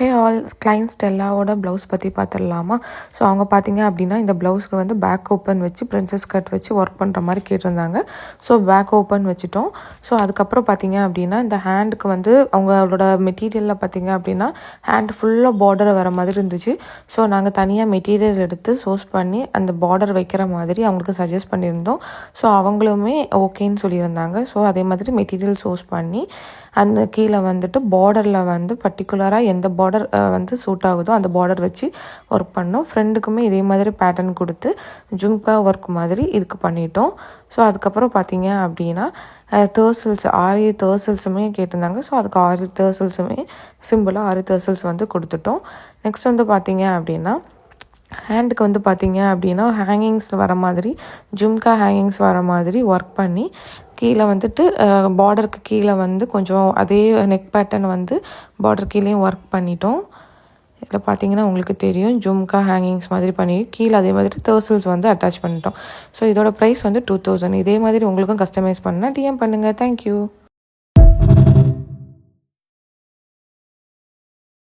Hey all, client ஸ்டெல்லாவோட blouse பற்றி பார்த்துடலாமா? So அவங்க பார்த்தீங்க அப்படின்னா இந்த ப்ளவுஸ்க்கு வந்து பேக் ஓப்பன் வச்சு பிரின்சஸ் கட் வச்சு ஒர்க் பண்ணுற மாதிரி கேட்டிருந்தாங்க. ஸோ பேக் ஓப்பன் வச்சுட்டோம். ஸோ அதுக்கப்புறம் பார்த்தீங்க அப்படின்னா இந்த ஹேண்டுக்கு வந்து அவங்களோட மெட்டீரியலில் பார்த்தீங்க அப்படின்னா ஹேண்ட் ஃபுல்லாக பார்டர் வர மாதிரி இருந்துச்சு. ஸோ நாங்கள் தனியாக மெட்டீரியல் எடுத்து சோர்ஸ் பண்ணி அந்த பார்டர் வைக்கிற மாதிரி அவங்களுக்கு சஜஸ்ட் பண்ணியிருந்தோம். ஸோ அவங்களுமே ஓகேன்னு சொல்லியிருந்தாங்க. ஸோ அதே மாதிரி மெட்டீரியல் சோர்ஸ் பண்ணி அந்த கீழே வந்துட்டு பார்டரில் வந்து பர்டிகுலராக எந்த பார்டர் வந்து சூட் ஆகுதோ அந்த பார்டர் வச்சு ஒர்க் பண்ணோம். ஃப்ரெண்டுக்குமே இதே மாதிரி பேட்டர்ன் கொடுத்து ஜும்கா ஒர்க் மாதிரி இதுக்கு பண்ணிட்டோம். ஸோ அதுக்கப்புறம் பார்த்தீங்க அப்படின்னா தேர்சல்ஸ் 6 தேர்சல்ஸுமே கேட்டிருந்தாங்க. ஸோ அதுக்கு 6 தேர்சல்ஸுமே சிம்பிளாக 6 தேர்சல்ஸ் வந்து கொடுத்துட்டோம். நெக்ஸ்ட் வந்து பார்த்தீங்க அப்படின்னா ஹேண்டுக்கு வந்து பார்த்தீங்க அப்படின்னா ஹேங்கிங்ஸ் வர மாதிரி ஜும்கா ஹேங்கிங்ஸ் வர மாதிரி ஒர்க் பண்ணி கீழே வந்துட்டு பார்டருக்கு கீழே வந்து கொஞ்சம் அதே நெக் பேட்டர்ன் வந்து பார்டர் கீழேயும் ஒர்க் பண்ணிட்டோம். இதில் பார்த்தீங்கன்னா உங்களுக்கு தெரியும் ஜும்கா ஹேங்கிங்ஸ் மாதிரி பண்ணி கீழே அதே மாதிரி தேர்சல்ஸ் வந்து அட்டாச் பண்ணிட்டோம். ஸோ இதோட ப்ரைஸ் வந்து 2000. இதே மாதிரி உங்களுக்கும் கஸ்டமைஸ் பண்ணால் டிஎம் பண்ணுங்கள். தேங்க்யூ.